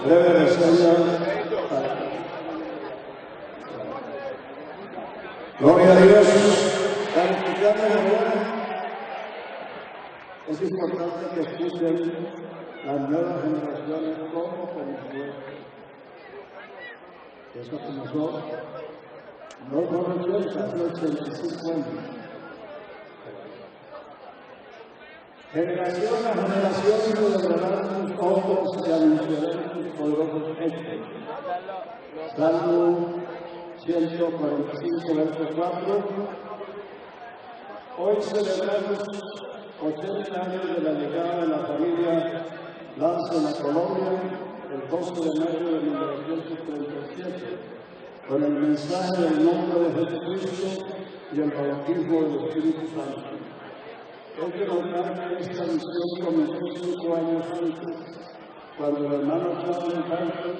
breve reseña. Gloria a Dios. Para escucharme ahora, es importante que escuchen las nuevas generaciones cómo comenzó. Eso comenzó no por 80, hace 85 años. Generación a generación celebrarán tus ojos y anunciarán tus poderosos hechos. Salmo 145, verso 4. Hoy celebramos 80 años de la llegada de la familia Larsen a Colombia, el 12 de mayo de 1937, con el mensaje del nombre de Jesucristo y el bautismo del Espíritu Santo. Es de notar que esta misión comenzó 5 años antes, cuando el hermano Charles Barton,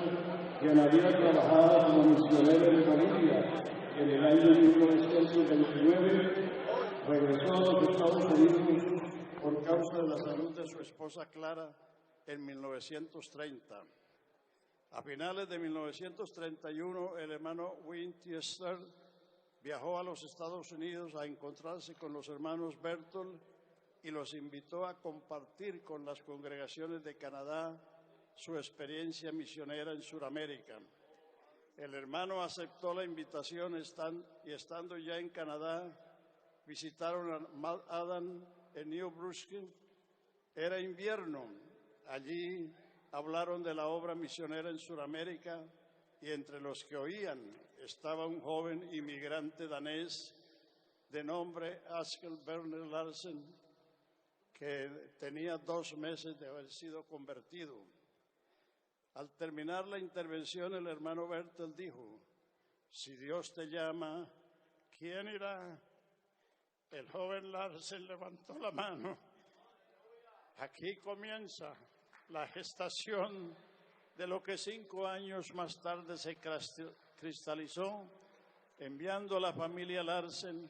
quien había trabajado como misionero en Bolivia en el año 1929, regresó a los Estados Unidos por causa de la salud de su esposa Clara en 1930. A finales de 1931, el hermano Winchester viajó a los Estados Unidos a encontrarse con los hermanos Berthold y los invitó a compartir con las congregaciones de Canadá su experiencia misionera en Sudamérica. El hermano aceptó la invitación y estando ya en Canadá, visitaron a Mount Adam en New Brunswick. Era invierno. Allí hablaron de la obra misionera en Sudamérica y entre los que oían estaba un joven inmigrante danés de nombre Askel Werner Larsen, que tenía 2 meses de haber sido convertido. Al terminar la intervención, el hermano Berthold dijo: si Dios te llama, ¿quién irá? El joven Larsen levantó la mano. Aquí comienza la gestación de lo que 5 años más tarde se cristalizó, enviando a la familia Larsen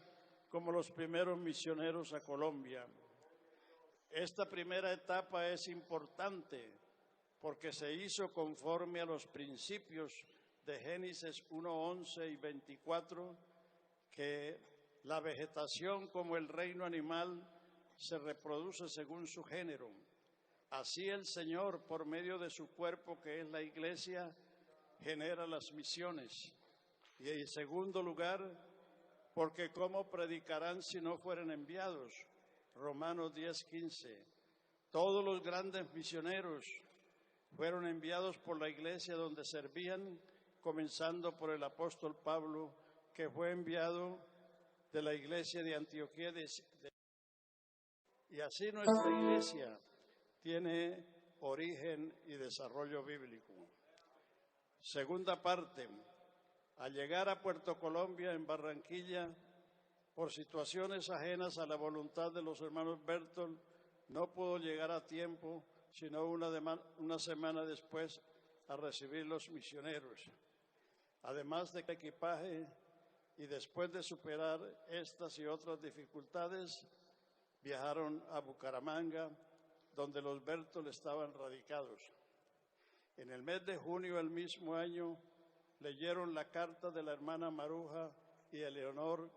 como los primeros misioneros a Colombia. Esta primera etapa es importante porque se hizo conforme a los principios de Génesis 1:11 y 24, que la vegetación como el reino animal se reproduce según su género. Así el Señor, por medio de su cuerpo, que es la iglesia, genera las misiones. Y en segundo lugar, porque ¿cómo predicarán si no fueren enviados? Romanos 10:15. Todos los grandes misioneros fueron enviados por la iglesia donde servían, comenzando por el apóstol Pablo, que fue enviado de la iglesia de Antioquía. Y así nuestra iglesia tiene origen y desarrollo bíblico. Segunda parte, al llegar a Puerto Colombia, en Barranquilla, por situaciones ajenas a la voluntad de los hermanos Berthold, no pudo llegar a tiempo, sino una semana después, a recibir los misioneros. Además de equipaje, y después de superar estas y otras dificultades, viajaron a Bucaramanga, donde los Berthold estaban radicados. En el mes de junio del mismo año, leyeron la carta de la hermana Maruja y Eleonor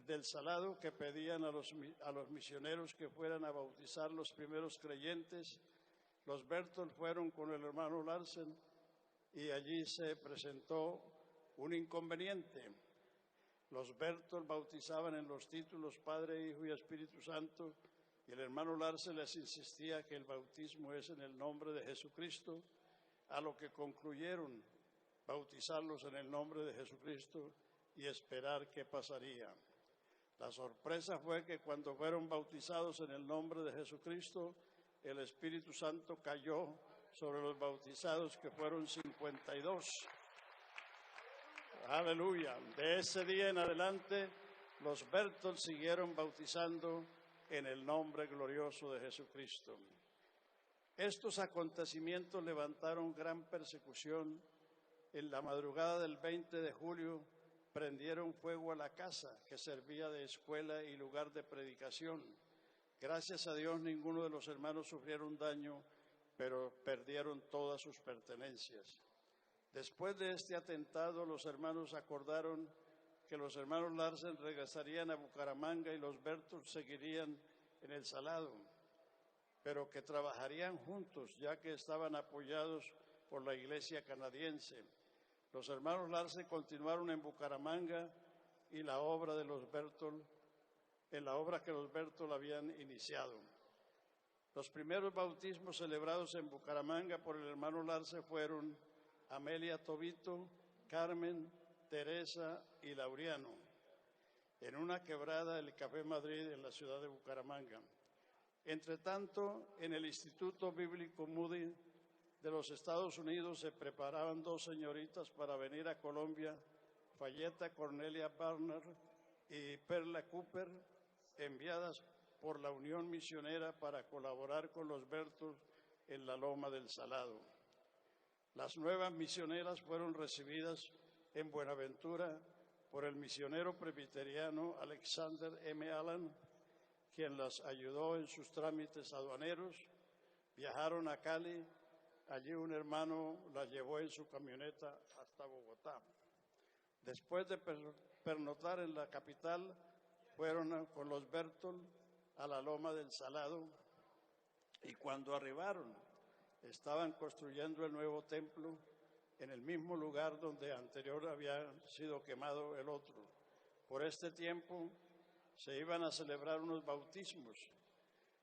del Salado, que pedían a los misioneros que fueran a bautizar los primeros creyentes. Los Berthold fueron con el hermano Larsen y allí se presentó un inconveniente. Los Berthold bautizaban en los títulos Padre, Hijo y Espíritu Santo, y el hermano Larsen les insistía que el bautismo es en el nombre de Jesucristo, a lo que concluyeron bautizarlos en el nombre de Jesucristo y esperar qué pasaría. La sorpresa fue que cuando fueron bautizados en el nombre de Jesucristo, el Espíritu Santo cayó sobre los bautizados, que fueron 52. Aleluya. De ese día en adelante, los Berthold siguieron bautizando en el nombre glorioso de Jesucristo. Estos acontecimientos levantaron gran persecución. En la madrugada del 20 de julio, prendieron fuego a la casa que servía de escuela y lugar de predicación. Gracias a Dios, ninguno de los hermanos sufrieron daño pero perdieron todas sus pertenencias. Después de este atentado, los hermanos acordaron que los hermanos Larsen regresarían a Bucaramanga y los Berthold seguirían en El Salado, pero que trabajarían juntos, ya que estaban apoyados por la iglesia canadiense. Los hermanos Larsen continuaron en Bucaramanga y la obra de los Berthold, en la obra que los Berthold habían iniciado. Los primeros bautismos celebrados en Bucaramanga por el hermano Larsen fueron Amelia Tobito, Carmen, Teresa y Laureano, en una quebrada del Café Madrid en la ciudad de Bucaramanga. Entre tanto, en el Instituto Bíblico Moody de los Estados Unidos se preparaban dos señoritas para venir a Colombia, Fayeta Cornelia Barner y Perla Cooper, enviadas por la Unión Misionera para colaborar con los Berthold en la Loma del Salado. Las nuevas misioneras fueron recibidas en Buenaventura por el misionero presbiteriano Alexander M. Allen, quien las ayudó en sus trámites aduaneros. Viajaron a Cali, allí un hermano las llevó en su camioneta hasta Bogotá. Después de pernoctar en la capital, fueron con los Berthold a la Loma del Salado y cuando arribaron estaban construyendo el nuevo templo en el mismo lugar donde anterior había sido quemado el otro. Por este tiempo se iban a celebrar unos bautismos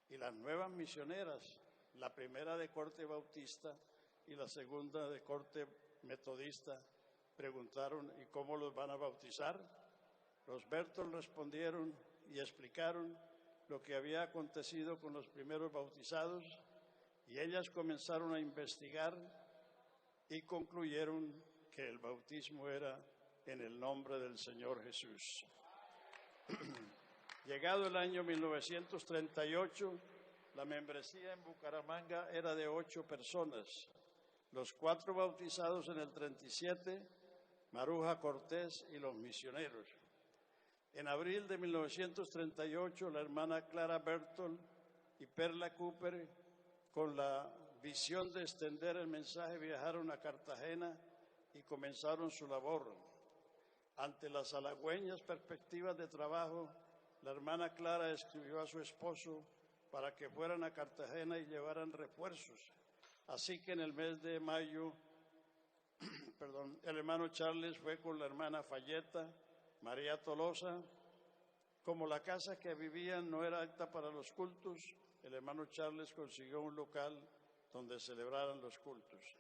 y las nuevas misioneras, la primera de corte bautista y la segunda de corte metodista, preguntaron: ¿y cómo los van a bautizar? Los Berthold respondieron y explicaron lo que había acontecido con los primeros bautizados, y ellas comenzaron a investigar y concluyeron que el bautismo era en el nombre del Señor Jesús. Llegado el año 1938, la membresía en Bucaramanga era de 8 personas. Los 4 bautizados en el 37, Maruja Cortés y los misioneros. En abril de 1938, la hermana Clara Berthold y Perla Cooper, con la visión de extender el mensaje, viajaron a Cartagena y comenzaron su labor. Ante las halagüeñas perspectivas de trabajo, la hermana Clara escribió a su esposo para que fueran a Cartagena y llevaran refuerzos. Así que en el mes de mayo, el hermano Charles fue con la hermana Fayeta, María Tolosa. Como la casa que vivían no era apta para los cultos, el hermano Charles consiguió un local donde celebraran los cultos.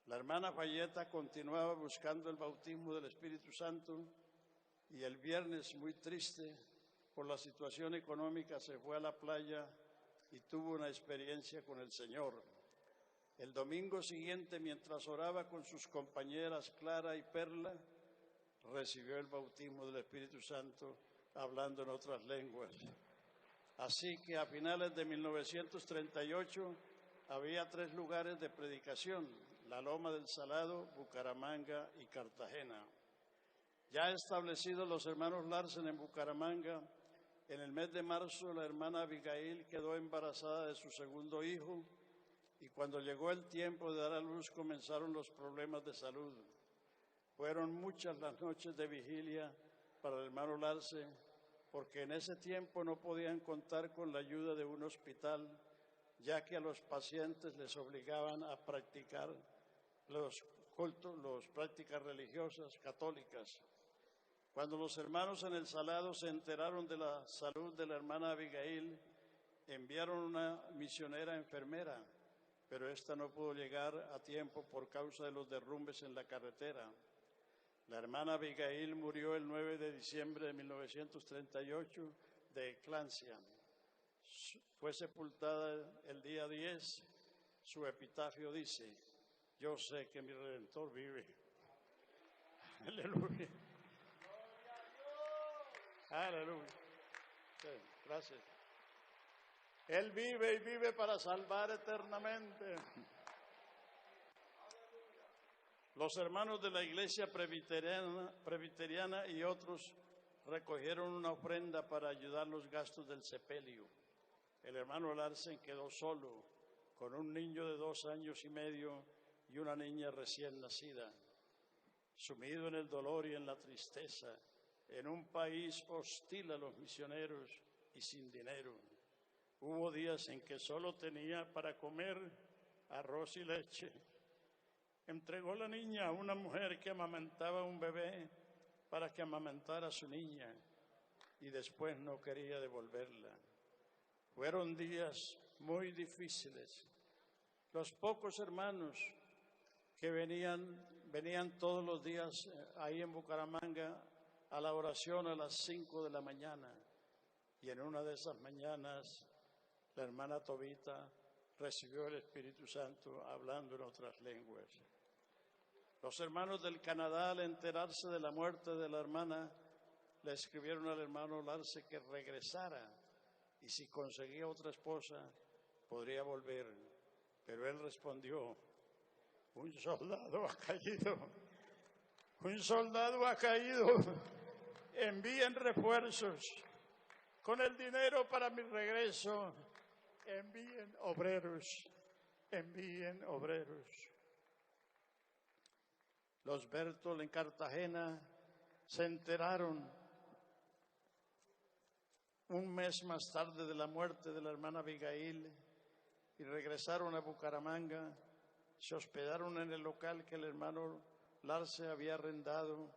La hermana Fayeta continuaba buscando el bautismo del Espíritu Santo y el viernes, muy triste por la situación económica, se fue a la playa y tuvo una experiencia con el Señor. El domingo siguiente, mientras oraba con sus compañeras Clara y Perla, recibió el bautismo del Espíritu Santo hablando en otras lenguas. Así que a finales de 1938 había 3 lugares de predicación: la Loma del Salado, Bucaramanga y Cartagena. Ya establecidos los hermanos Larsen en Bucaramanga, en el mes de marzo la hermana Abigail quedó embarazada de su segundo hijo y cuando llegó el tiempo de dar a luz comenzaron los problemas de salud. Fueron muchas las noches de vigilia para el hermano Larsen, porque en ese tiempo no podían contar con la ayuda de un hospital, ya que a los pacientes les obligaban a practicar los cultos, las prácticas religiosas católicas. Cuando los hermanos en El Salado se enteraron de la salud de la hermana Abigail, enviaron una misionera enfermera, pero esta no pudo llegar a tiempo por causa de los derrumbes en la carretera. La hermana Abigail murió el 9 de diciembre de 1938 de eclampsia. Fue sepultada el día 10. Su epitafio dice: yo sé que mi Redentor vive. Aleluya. Aleluya. Sí, gracias. Él vive y vive para salvar eternamente. Los hermanos de la iglesia presbiteriana y otros recogieron una ofrenda para ayudar los gastos del sepelio. El hermano Larsen quedó solo con un niño de 2 años y medio y una niña recién nacida, sumido en el dolor y en la tristeza, en un país hostil a los misioneros y sin dinero. Hubo días en que solo tenía para comer arroz y leche. Entregó la niña a una mujer que amamantaba a un bebé para que amamantara a su niña y después no quería devolverla. Fueron días muy difíciles. Los pocos hermanos que venían todos los días ahí en Bucaramanga a la oración a las 5 de la mañana. Y en una de esas mañanas la hermana Tobita recibió el Espíritu Santo hablando en otras lenguas. Los hermanos del Canadá, al enterarse de la muerte de la hermana, le escribieron al hermano Larce que regresara y si conseguía otra esposa podría volver. Pero él respondió: un soldado ha caído, un soldado ha caído, envíen refuerzos, con el dinero para mi regreso, envíen obreros, envíen obreros. Los Bertol en Cartagena se enteraron un mes más tarde de la muerte de la hermana Abigail y regresaron a Bucaramanga. Se hospedaron en el local que el hermano Larce había arrendado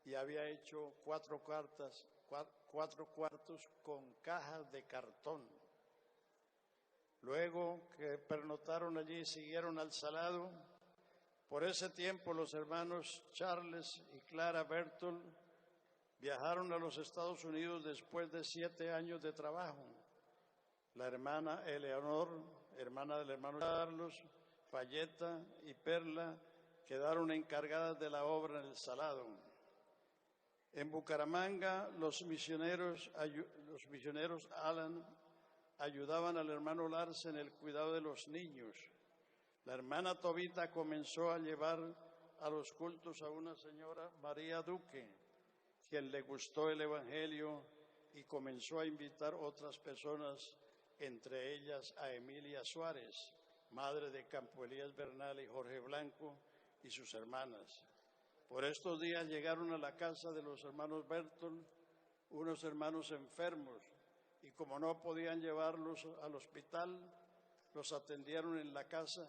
y había hecho 4 cuartos con cajas de cartón. Luego que pernotaron allí y siguieron al Salado. Por ese tiempo los hermanos Charles y Clara Bertol viajaron a los Estados Unidos después de 7 años de trabajo. La hermana Eleonor, hermana del hermano Carlos, Fayeta y Perla quedaron encargadas de la obra en el Salado. En Bucaramanga los misioneros Alan ayudaban al hermano Larce en el cuidado de los niños. La hermana Tobita comenzó a llevar a los cultos a una señora, María Duque, quien le gustó el Evangelio y comenzó a invitar otras personas, entre ellas a Emilia Suárez, madre de Campo Elías Bernal y Jorge Blanco y sus hermanas. Por estos días llegaron a la casa de los hermanos Bertol unos hermanos enfermos y como no podían llevarlos al hospital, los atendieron en la casa,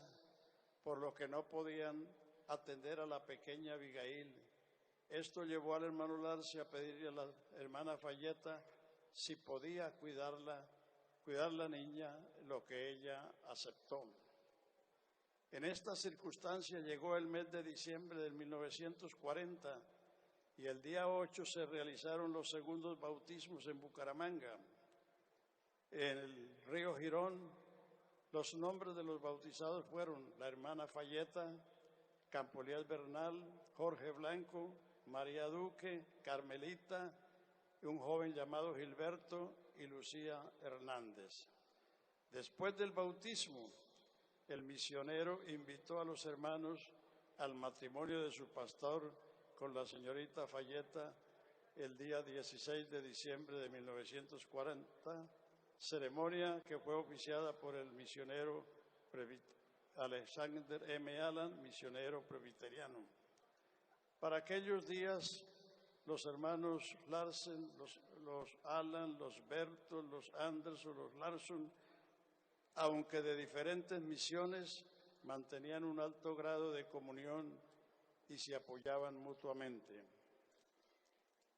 por lo que no podían atender a la pequeña Abigail. Esto llevó al hermano Larce a pedirle a la hermana Fayeta si podía cuidar la niña, lo que ella aceptó. En esta circunstancia llegó el mes de diciembre de 1940 y el día 8 se realizaron los segundos bautismos en Bucaramanga. En el río Girón, los nombres de los bautizados fueron la hermana Fayeta, Campo Elías Bernal, Jorge Blanco, María Duque, Carmelita y un joven llamado Gilberto y Lucía Hernández. Después del bautismo, el misionero invitó a los hermanos al matrimonio de su pastor con la señorita Fayeta el día 16 de diciembre de 1940, ceremonia que fue oficiada por el misionero Alexander M. Allen, misionero presbiteriano. Para aquellos días, los hermanos Larsen, los Allen, los Bertol, los Anderson, los Larson, aunque de diferentes misiones, mantenían un alto grado de comunión y se apoyaban mutuamente.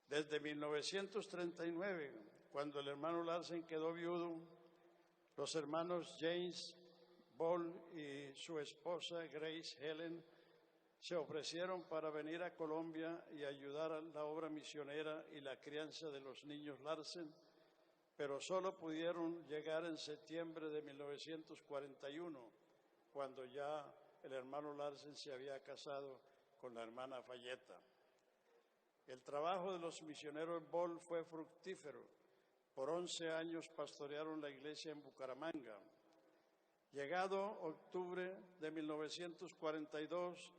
Desde 1939, cuando el hermano Larsen quedó viudo, los hermanos James Ball y su esposa Grace Helen se ofrecieron para venir a Colombia y ayudar a la obra misionera y la crianza de los niños Larsen, pero solo pudieron llegar en septiembre de 1941, cuando ya el hermano Larsen se había casado con la hermana Fayeta. El trabajo de los misioneros Ball fue fructífero. Por 11 años pastorearon la iglesia en Bucaramanga. Llegado octubre de 1942,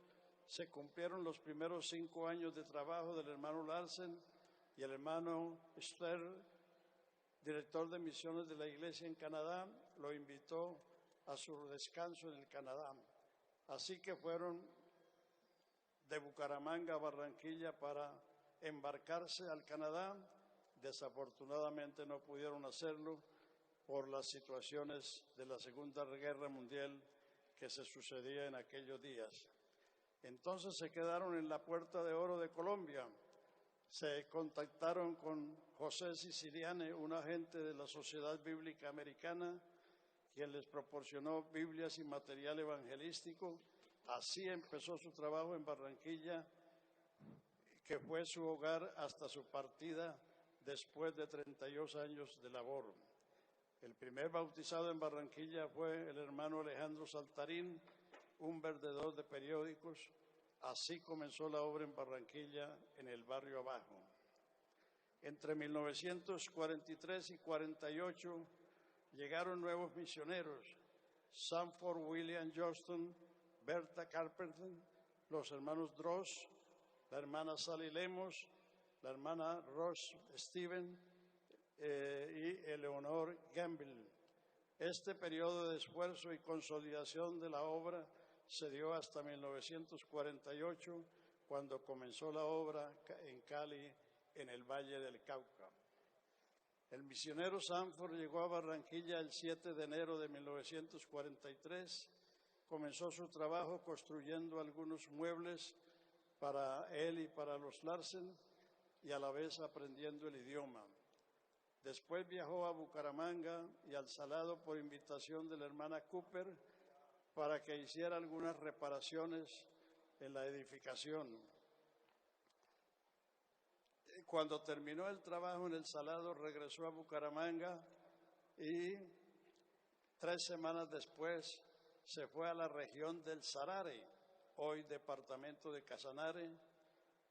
se cumplieron los primeros 5 años de trabajo del hermano Larsen y el hermano Stern, director de misiones de la iglesia en Canadá, lo invitó a su descanso en el Canadá. Así que fueron de Bucaramanga a Barranquilla para embarcarse al Canadá. Desafortunadamente no pudieron hacerlo por las situaciones de la Segunda Guerra Mundial que se sucedía en aquellos días. Entonces se quedaron en la Puerta de Oro de Colombia. Se contactaron con José Siciliani, un agente de la Sociedad Bíblica Americana, quien les proporcionó Biblias y material evangelístico. Así empezó su trabajo en Barranquilla, que fue su hogar hasta su partida después de 32 años de labor. El primer bautizado en Barranquilla fue el hermano Alejandro Saltarín, un vendedor de periódicos. Así comenzó la obra en Barranquilla, en el barrio abajo. Entre 1943 y 48 llegaron nuevos misioneros: Sanford William Johnston, Berta Carpenter, los hermanos Dross, la hermana Sally Lemos, la hermana Ross Steven y Eleonor Gamble. Este periodo de esfuerzo y consolidación de la obra se dio hasta 1948, cuando comenzó la obra en Cali, en el Valle del Cauca. El misionero Sanford llegó a Barranquilla el 7 de enero de 1943. Comenzó su trabajo construyendo algunos muebles para él y para los Larsen, y a la vez aprendiendo el idioma. Después viajó a Bucaramanga y al Salado por invitación de la hermana Cooper para que hiciera algunas reparaciones en la edificación. Cuando terminó el trabajo en el Salado, regresó a Bucaramanga y 3 semanas después se fue a la región del Sarare, hoy departamento de Casanare.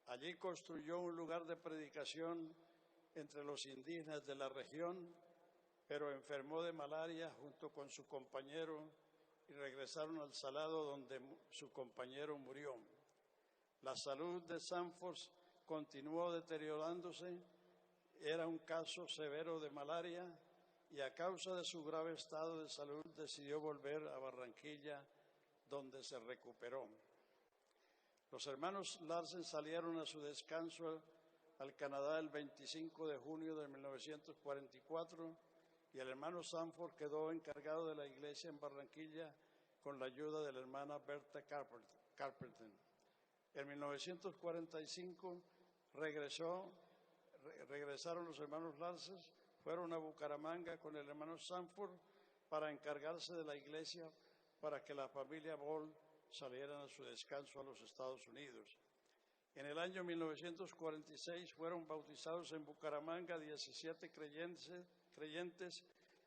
Allí construyó un lugar de predicación entre los indígenas de la región, pero enfermó de malaria junto con su compañero y regresaron al Salado, donde su compañero murió. La salud de Sanford continuó deteriorándose. Era un caso severo de malaria y a causa de su grave estado de salud decidió volver a Barranquilla, donde se recuperó. Los hermanos Larsen salieron a su descanso al Canadá el 25 de junio de 1944 y el hermano Sanford quedó encargado de la iglesia en Barranquilla con la ayuda de la hermana Berta Carpenter. En 1945 regresaron los hermanos Larsen, fueron a Bucaramanga con el hermano Sanford para encargarse de la iglesia para que la familia Ball salieran a su descanso a los Estados Unidos. En el año 1946 fueron bautizados en Bucaramanga 17 creyentes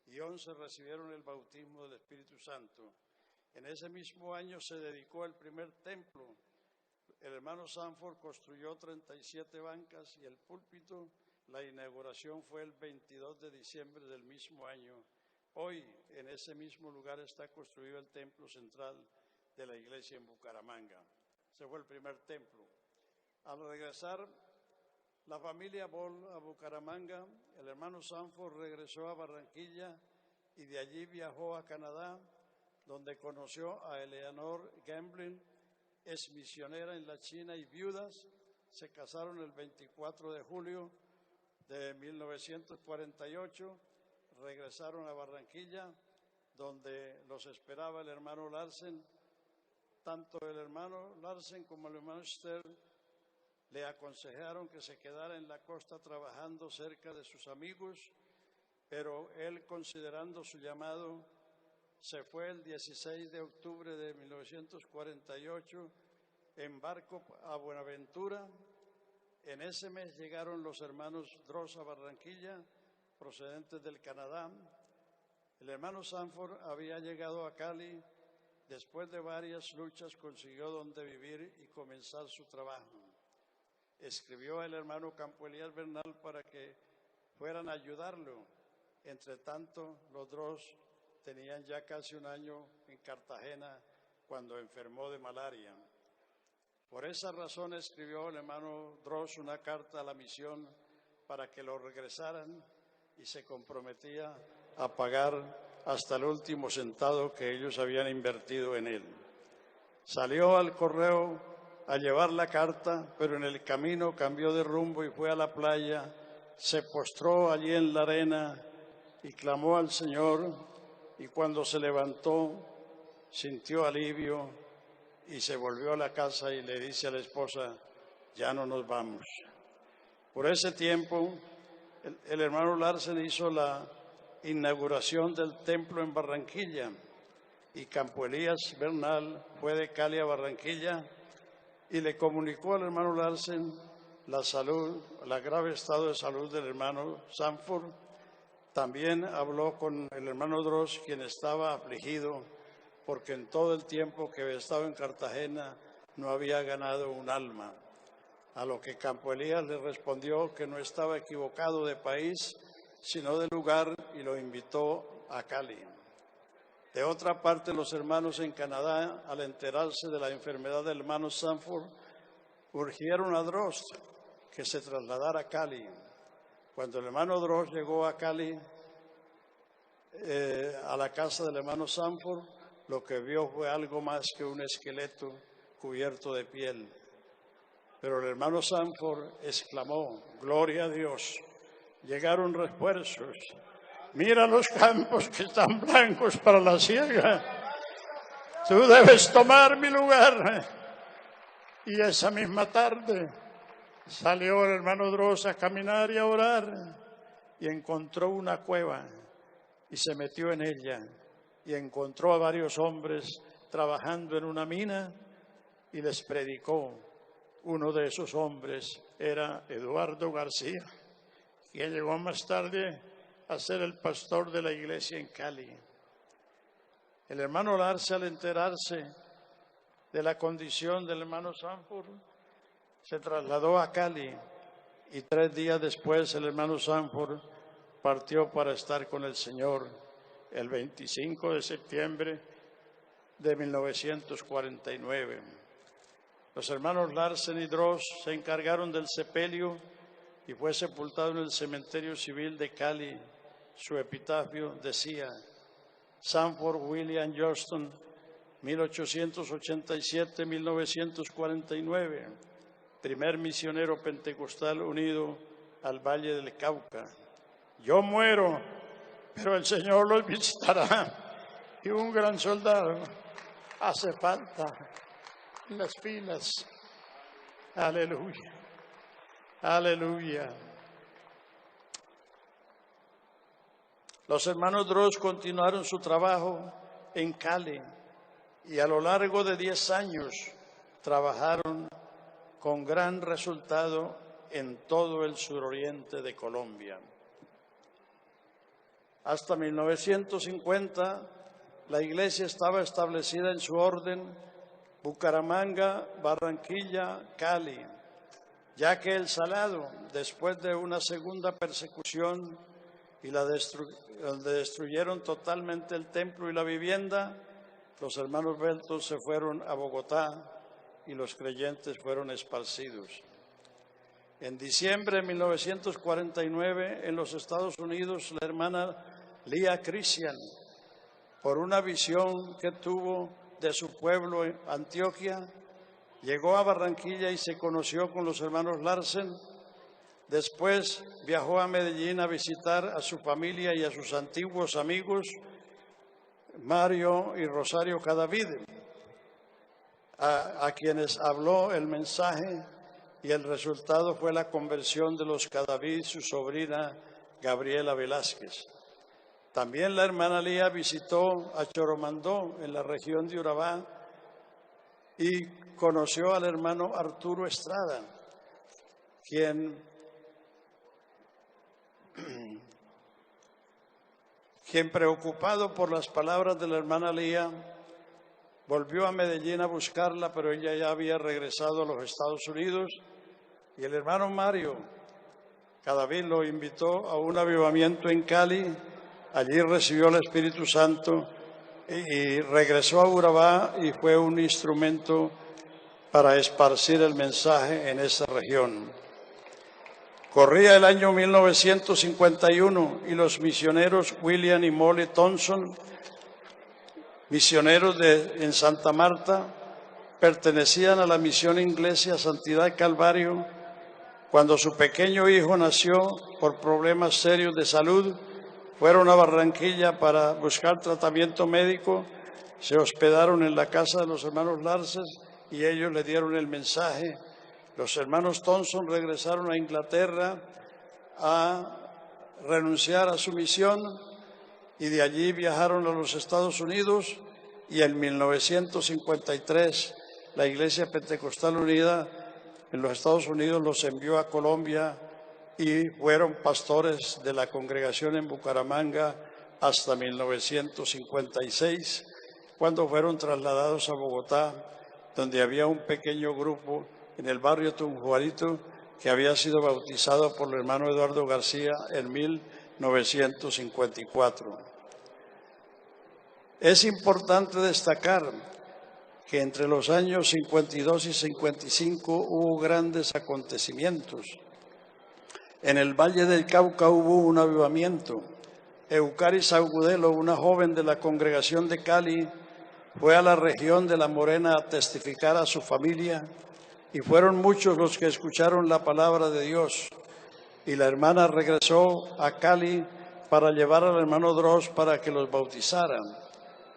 y 11 recibieron el bautismo del Espíritu Santo. En ese mismo año se dedicó el primer templo. El hermano Sanford construyó 37 bancas y el púlpito. La inauguración fue el 22 de diciembre del mismo año. Hoy, en ese mismo lugar está construido el templo central de la iglesia en Bucaramanga. Ese fue el primer templo. Al regresar la familia Ball a Bucaramanga, el hermano Sanford regresó a Barranquilla y de allí viajó a Canadá, donde conoció a Eleanor Gamble, es misionera en la China y viudas. Se casaron el 24 de julio de 1948, regresaron a Barranquilla, donde los esperaba el hermano Larsen. Tanto el hermano Larsen como el hermano Stern le aconsejaron que se quedara en la costa trabajando cerca de sus amigos, pero él, considerando su llamado, se fue el 16 de octubre de 1948 en barco a Buenaventura. En ese mes llegaron los hermanos Dross a Barranquilla, procedentes del Canadá. El hermano Sanford había llegado a Cali. Después de varias luchas consiguió donde vivir y comenzar su trabajo. Escribió al hermano Campo Elías Bernal para que fueran a ayudarlo. Entre tanto, los Dross tenían ya casi un año en Cartagena cuando enfermó de malaria. Por esa razón escribió el hermano Dross una carta a la misión para que lo regresaran y se comprometía a pagar hasta el último centavo que ellos habían invertido en él. Salió al correo a llevar la carta, pero en el camino cambió de rumbo y fue a la playa, se postró allí en la arena y clamó al Señor, y cuando se levantó sintió alivio y se volvió a la casa y le dice a la esposa: ya no nos vamos. Por ese tiempo el hermano Larsen hizo la inauguración del templo en Barranquilla, y Campo Elías Bernal fue de Cali a Barranquilla y le comunicó al hermano Larsen la salud, el grave estado de salud del hermano Sanford. También habló con el hermano Dross, quien estaba afligido porque en todo el tiempo que estaba en Cartagena no había ganado un alma. A lo que Campo Elías le respondió que no estaba equivocado de país, sino de lugar, y lo invitó a Cali. De otra parte, los hermanos en Canadá, al enterarse de la enfermedad del hermano Sanford, urgieron a Dross que se trasladara a Cali. Cuando el hermano Dross llegó a Cali, a la casa del hermano Sanford, lo que vio fue algo más que un esqueleto cubierto de piel. Pero el hermano Sanford exclamó: gloria a Dios, llegaron refuerzos. Mira los campos que están blancos para la siega. Tú debes tomar mi lugar. Y esa misma tarde salió el hermano Dross a caminar y a orar, y encontró una cueva y se metió en ella y encontró a varios hombres trabajando en una mina y les predicó. Uno de esos hombres era Eduardo García, quien llegó más tarde a ser el pastor de la iglesia en Cali. El hermano Larsen, al enterarse de la condición del hermano Sanford, se trasladó a Cali, y 3 días después el hermano Sanford partió para estar con el Señor el 25 de septiembre de 1949. Los hermanos Larsen y Dross se encargaron del sepelio y fue sepultado en el cementerio civil de Cali. Su epitafio decía: Sanford William Johnston, 1887-1949, primer misionero pentecostal unido al Valle del Cauca. Yo muero, pero el Señor los visitará, y un gran soldado hace falta en las filas. Aleluya, aleluya. Los hermanos Dross continuaron su trabajo en Cali y a lo largo de 10 años trabajaron con gran resultado en todo el suroriente de Colombia. Hasta 1950 la iglesia estaba establecida en su orden: Bucaramanga, Barranquilla, Cali, ya que el Salado, después de una segunda persecución y donde destruyeron totalmente el templo y la vivienda, los hermanos Beltos se fueron a Bogotá y los creyentes fueron esparcidos. En diciembre de 1949, en los Estados Unidos, la hermana Lía Christian, por una visión que tuvo de su pueblo en Antioquia, llegó a Barranquilla y se conoció con los hermanos Larsen. Después viajó a Medellín a visitar a su familia y a sus antiguos amigos, Mario y Rosario Cadavid, a quienes habló el mensaje, y el resultado fue la conversión de los Cadavid, su sobrina Gabriela Velázquez. También la hermana Lía visitó a Choromandó, en la región de Urabá, y conoció al hermano Arturo Estrada, quien preocupado por las palabras de la hermana Lía, volvió a Medellín a buscarla, pero ella ya había regresado a los Estados Unidos, y el hermano Mario Cadavid lo invitó a un avivamiento en Cali. Allí recibió el Espíritu Santo y regresó a Urabá y fue un instrumento para esparcir el mensaje en esa región. Corría el año 1951 y los misioneros William y Molly Thompson, misioneros en Santa Marta, pertenecían a la misión inglesa Santidad Calvario. Cuando su pequeño hijo nació por problemas serios de salud, fueron a Barranquilla para buscar tratamiento médico, se hospedaron en la casa de los hermanos Larces y ellos le dieron el mensaje. Los hermanos Thompson regresaron a Inglaterra a renunciar a su misión y de allí viajaron a los Estados Unidos y en 1953 la Iglesia Pentecostal Unida en los Estados Unidos los envió a Colombia y fueron pastores de la congregación en Bucaramanga hasta 1956, cuando fueron trasladados a Bogotá, donde había un pequeño grupo en el barrio Tunjuarito que había sido bautizado por el hermano Eduardo García en 1954. Es importante destacar que entre los años 52 y 55 hubo grandes acontecimientos. En el Valle del Cauca hubo un avivamiento. Eucaris Agudelo, una joven de la congregación de Cali, fue a la región de La Morena a testificar a su familia y fueron muchos los que escucharon la palabra de Dios. Y la hermana regresó a Cali para llevar al hermano Dross para que los bautizaran.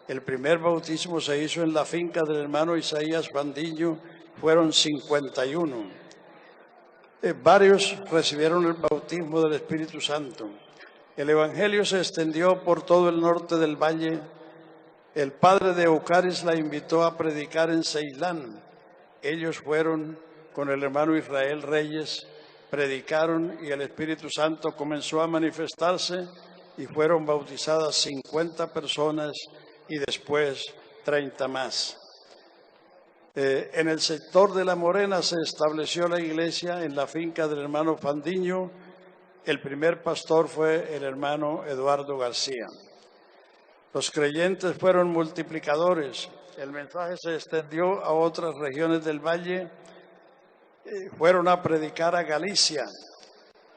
El primer bautismo se hizo en la finca del hermano Isaías Bandiño, fueron 51. Varios recibieron el bautismo del Espíritu Santo. El Evangelio se extendió por todo el norte del valle. El padre de Eucaris la invitó a predicar en Ceilán. Ellos fueron con el hermano Israel Reyes, predicaron y el Espíritu Santo comenzó a manifestarse y fueron bautizadas 50 personas y después 30 más. En el sector de La Morena se estableció la iglesia en la finca del hermano Fandiño. El primer pastor fue el hermano Eduardo García. Los creyentes fueron multiplicadores. El mensaje se extendió a otras regiones del valle. Fueron a predicar a Galicia.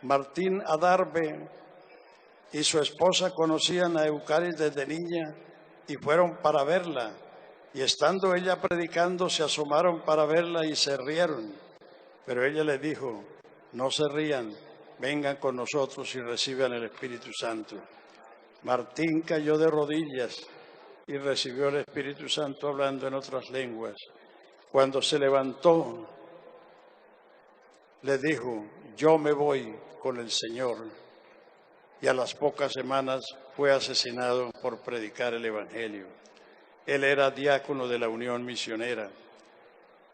Martín Adarve y su esposa conocían a Eucaris desde niña y fueron para verla. Y estando ella predicando, se asomaron para verla y se rieron. Pero ella les dijo, no se rían, vengan con nosotros y reciban el Espíritu Santo. Martín cayó de rodillas y recibió el Espíritu Santo hablando en otras lenguas. Cuando se levantó, le dijo, yo me voy con el Señor. Y a las pocas semanas fue asesinado por predicar el Evangelio. Él era diácono de la Unión Misionera.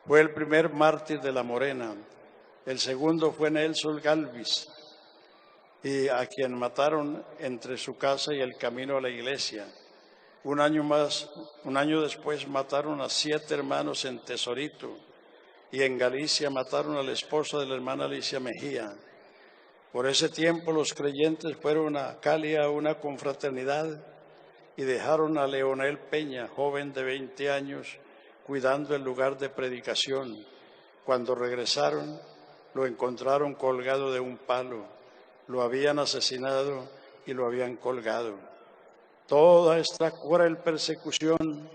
Fue el primer mártir de La Morena. El segundo fue Nelson Galvis, y a quien mataron entre su casa y el camino a la iglesia. Un año después mataron a 7 hermanos en Tesorito, y en Galicia mataron a la esposa de la hermana Alicia Mejía. Por ese tiempo los creyentes fueron a Cali a una confraternidad y dejaron a Leonel Peña, joven de 20 años, cuidando el lugar de predicación. Cuando regresaron, lo encontraron colgado de un palo. Lo habían asesinado y lo habían colgado. Toda esta cruel persecución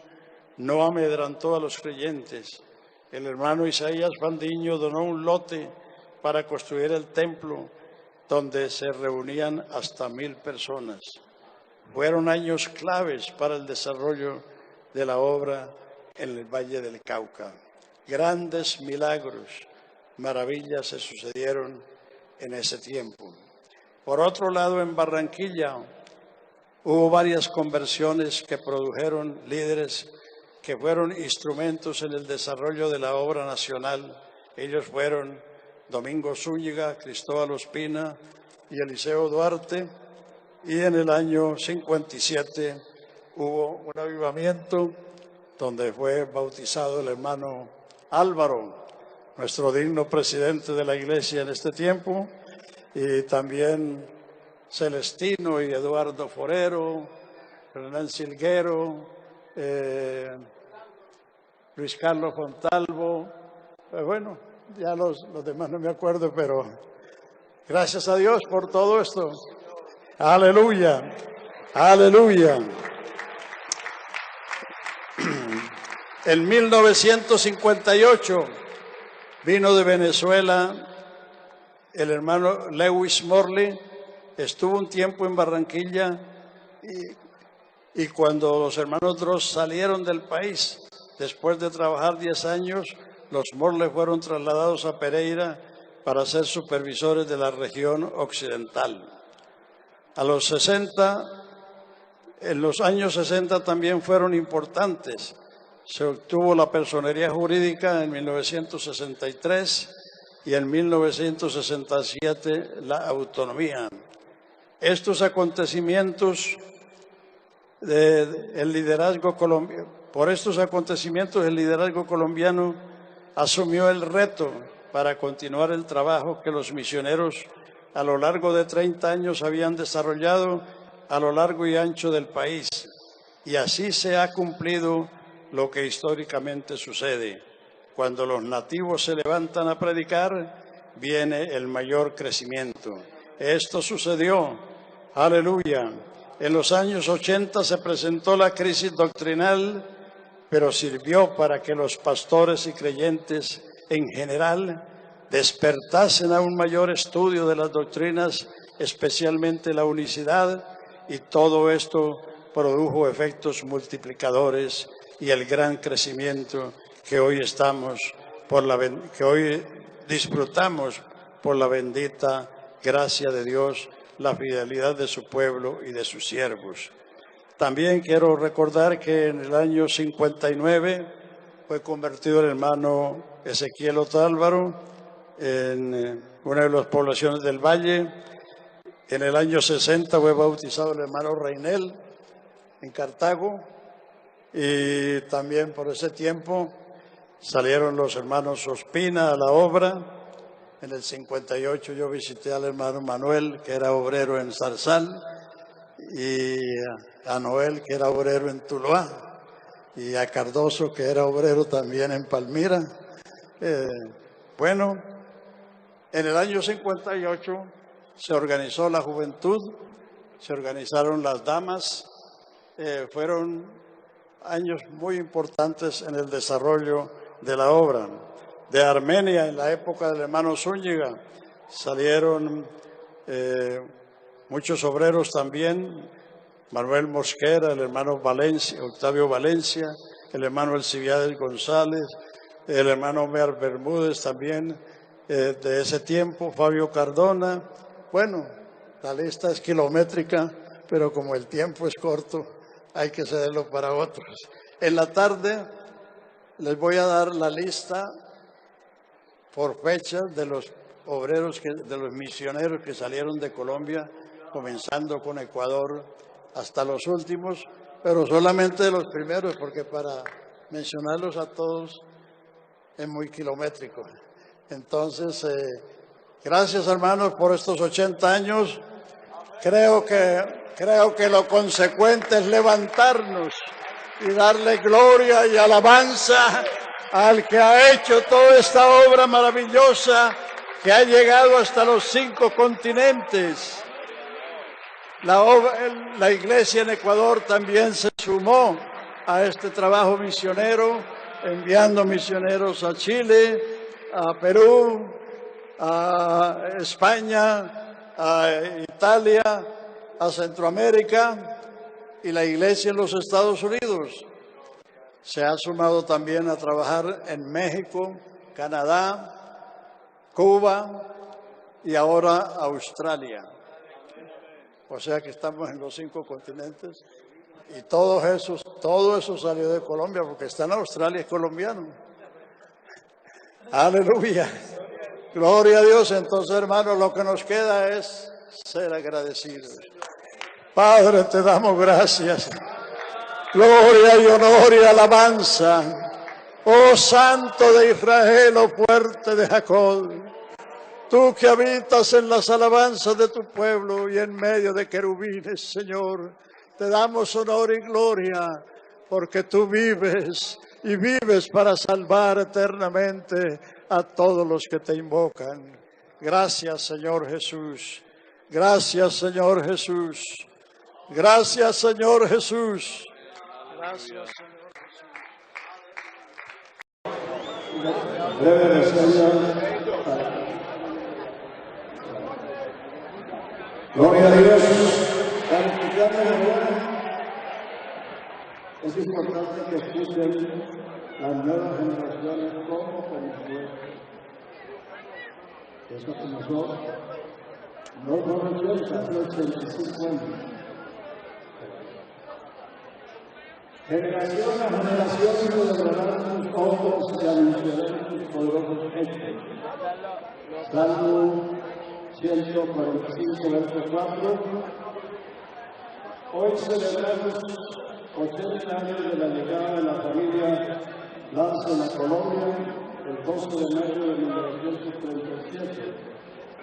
no amedrentó a los creyentes. El hermano Isaías Fandiño donó un lote para construir el templo donde se reunían hasta 1000 personas. Fueron años claves para el desarrollo de la obra en el Valle del Cauca. Grandes milagros, maravillas se sucedieron en ese tiempo. Por otro lado, en Barranquilla hubo varias conversiones que produjeron líderes que fueron instrumentos en el desarrollo de la obra nacional. Ellos fueron Domingo Zúñiga, Cristóbal Ospina y Eliseo Duarte. Y en el año 57 hubo un avivamiento donde fue bautizado el hermano Álvaro, nuestro digno presidente de la iglesia en este tiempo, y también Celestino y Eduardo Forero, Hernán Silguero, Luis Carlos Fontalvo, bueno, ya los demás no me acuerdo, pero Gracias a Dios por todo esto. Aleluya, aleluya. En 1958 vino de Venezuela el hermano Lewis Morley, estuvo un tiempo en Barranquilla y cuando los hermanos Droz salieron del país, después de trabajar 10 años, los Morley fueron trasladados a Pereira para ser supervisores de la región occidental. En los años 60 también fueron importantes. Se obtuvo la personería jurídica en 1963 y en 1967 la autonomía. Estos acontecimientos el liderazgo colombiano asumió el reto para continuar el trabajo que los misioneros a lo largo de 30 años habían desarrollado a lo largo y ancho del país. Y así se ha cumplido lo que históricamente sucede. Cuando los nativos se levantan a predicar, viene el mayor crecimiento. Esto sucedió, aleluya. En los años 80 se presentó la crisis doctrinal, pero sirvió para que los pastores y creyentes en general despertasen a un mayor estudio de las doctrinas, especialmente la unicidad, y todo esto produjo efectos multiplicadores y el gran crecimiento que hoy disfrutamos por la bendita gracia de Dios, la fidelidad de su pueblo y de sus siervos. También quiero recordar que en el año 59 fue convertido el hermano Ezequiel Otálvaro en una de las poblaciones del Valle. En el año 60 fue bautizado el hermano Reinel en Cartago, y también por ese tiempo salieron los hermanos Ospina a la obra. En el 58 yo visité al hermano Manuel, que era obrero en Zarzal, y a Noel, que era obrero en Tuluá, y a Cardoso, que era obrero también en Palmira. Bueno, en el año 58 se organizó la juventud, se organizaron las damas, fueron años muy importantes en el desarrollo de la obra. De Armenia, en la época del hermano Zúñiga, salieron muchos obreros también, Manuel Mosquera, el hermano Valencia, Octavio Valencia, el hermano Alcibiades González, el hermano Omer Bermúdez también, de ese tiempo, Fabio Cardona. Bueno, la lista es kilométrica, pero como el tiempo es corto, hay que cederlo para otros. En la tarde les voy a dar la lista por fechas de los obreros, de los misioneros que salieron de Colombia, comenzando con Ecuador hasta los últimos, pero solamente de los primeros, porque para mencionarlos a todos es muy kilométrico. Entonces, gracias hermanos por estos 80 años. Creo que lo consecuente es levantarnos y darle gloria y alabanza al que ha hecho toda esta obra maravillosa que ha llegado hasta los 5 continentes. La iglesia en Ecuador también se sumó a este trabajo misionero, enviando misioneros a Chile, a Perú, a España, a Italia, a Centroamérica, y la iglesia en los Estados Unidos se ha sumado también a trabajar en México, Canadá, Cuba y ahora Australia. O sea que estamos en los 5 continentes, y todo eso salió de Colombia, porque está en Australia, es colombiano. Aleluya. Gloria a Dios. Entonces, hermanos, lo que nos queda es ser agradecidos. Padre, te damos gracias. Gloria y honor y alabanza. Oh Santo de Israel, oh fuerte de Jacob. Tú que habitas en las alabanzas de tu pueblo y en medio de querubines, Señor, te damos honor y gloria, porque tú vives y vives para salvar eternamente a todos los que te invocan. Gracias, Señor Jesús. Gracias, Señor Jesús. Gracias, Señor Jesús. Gracias, Señor Jesús. Breve reseña. Gloria a Dios. Es importante que escuchen las nuevas generaciones cómo comenzó. Eso comenzó no por 80, hace 85 años. Generación a generación celebrarán tus obras y anunciarán tus poderosos hechos. Salmo 145, verso 4. Hoy celebramos 80 años de la llegada de la familia Larsen a Colombia, el 12 de mayo de 1937,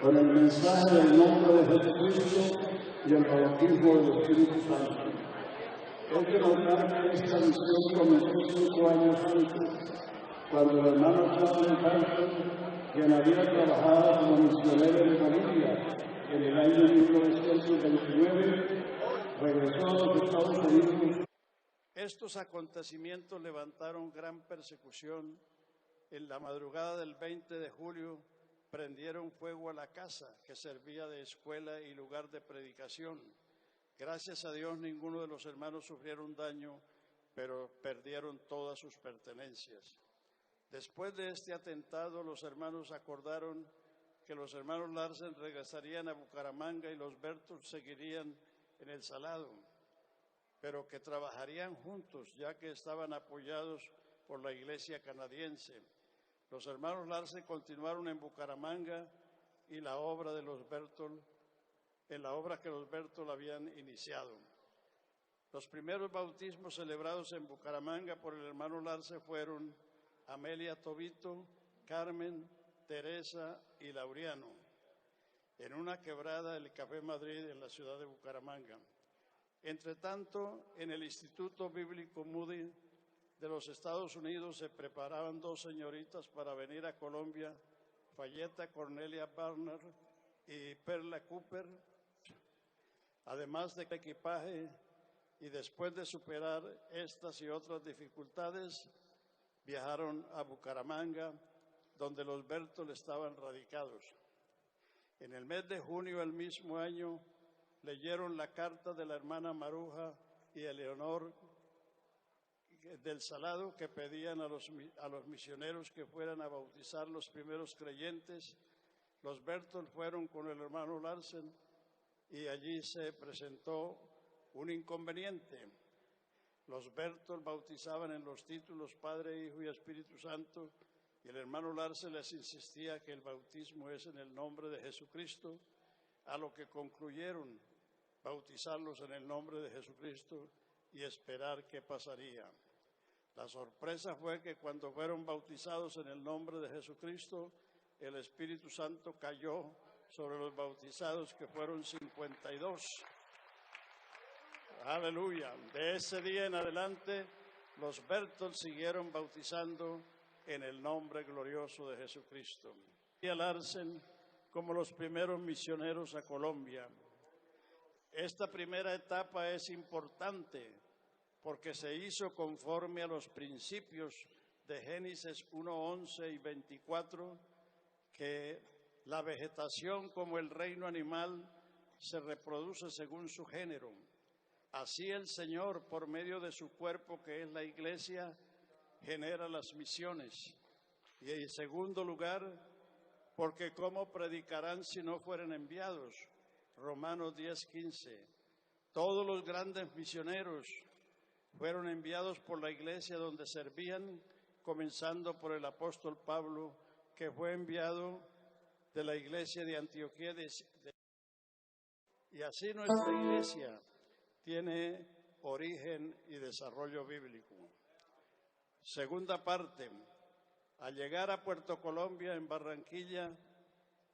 con el mensaje del nombre de Jesucristo y el bautismo del Espíritu Santo. Hay que notar que esta misión comenzó 5 años antes, cuando el hermano Charles Hanson, quien había trabajado como misionero en Bolivia en el año 1929, regresó a los Estados Unidos. Estos acontecimientos levantaron gran persecución. En la madrugada del 20 de julio prendieron fuego a la casa que servía de escuela y lugar de predicación. Gracias a Dios ninguno de los hermanos sufrieron daño, pero perdieron todas sus pertenencias. Después de este atentado, los hermanos acordaron que los hermanos Larsen regresarían a Bucaramanga y los Berthold seguirían en El Salado, pero que trabajarían juntos, ya que estaban apoyados por la iglesia canadiense. Los hermanos Larsen continuaron en Bucaramanga y la obra de los Berthold, en la obra que los Berthold habían iniciado. Los primeros bautismos celebrados en Bucaramanga por el hermano Larsen fueron Amelia Tobito, Carmen, Teresa y Laureano, en una quebrada del Café Madrid en la ciudad de Bucaramanga. Entre tanto, en el Instituto Bíblico Moody de los Estados Unidos se preparaban 2 señoritas para venir a Colombia, Fayeta Cornelia Barner y Perla Cooper, además de equipaje, y después de superar estas y otras dificultades, viajaron a Bucaramanga, donde los Berthold estaban radicados. En el mes de junio del mismo año, leyeron la carta de la hermana Maruja y Eleonor del Salado que pedían a los misioneros que fueran a bautizar los primeros creyentes. Los Berthold fueron con el hermano Larsen y allí se presentó un inconveniente. Los Berthold bautizaban en los títulos Padre, Hijo y Espíritu Santo, y el hermano Larsen les insistía que el bautismo es en el nombre de Jesucristo, a lo que concluyeron bautizarlos en el nombre de Jesucristo y esperar qué pasaría. La sorpresa fue que cuando fueron bautizados en el nombre de Jesucristo, el Espíritu Santo cayó sobre los bautizados, que fueron 52. Aleluya. De ese día en adelante, los Berthold siguieron bautizando en el nombre glorioso de Jesucristo. Y a Larsen como los primeros misioneros a Colombia. Esta primera etapa es importante porque se hizo conforme a los principios de Génesis 1:11 y 24, que la vegetación como el reino animal se reproduce según su género. Así el Señor, por medio de su cuerpo, que es la iglesia, genera las misiones. Y en segundo lugar, porque ¿cómo predicarán si no fueren enviados? Romanos 10:15. Todos los grandes misioneros fueron enviados por la iglesia donde servían, comenzando por el apóstol Pablo, que fue enviado de la iglesia de Antioquía. Y así nuestra iglesia tiene origen y desarrollo bíblico. Segunda parte, al llegar a Puerto Colombia, en Barranquilla,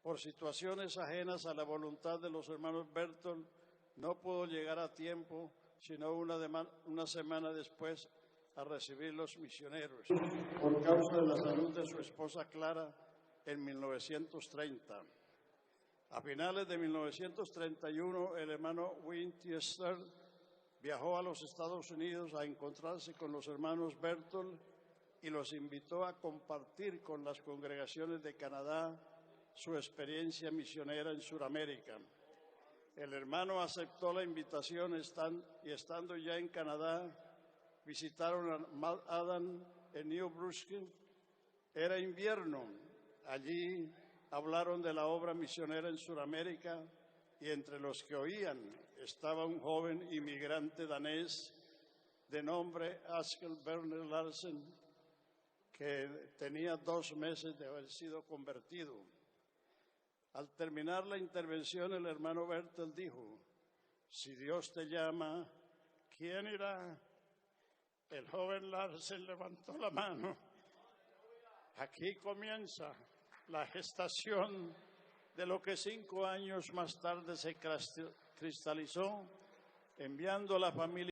por situaciones ajenas a la voluntad de los hermanos Berthold, no pudo llegar a tiempo, sino una semana después, a recibir los misioneros, por causa de la salud de su esposa Clara en 1930. A finales de 1931, el hermano Winchester viajó a los Estados Unidos a encontrarse con los hermanos Berthold y los invitó a compartir con las congregaciones de Canadá su experiencia misionera en Sudamérica. El hermano aceptó la invitación y estando ya en Canadá, visitaron a Mount Adam en New Brunswick. Era invierno. Allí hablaron de la obra misionera en Sudamérica y entre los que oían estaba un joven inmigrante danés de nombre Askild Werner Larsen, que tenía 2 meses de haber sido convertido. Al terminar la intervención, el hermano Berthold dijo: si Dios te llama, ¿quién irá? El joven Larsen levantó la mano. Aquí comienza la gestación de lo que 5 años más tarde se cristalizó, enviando a la familia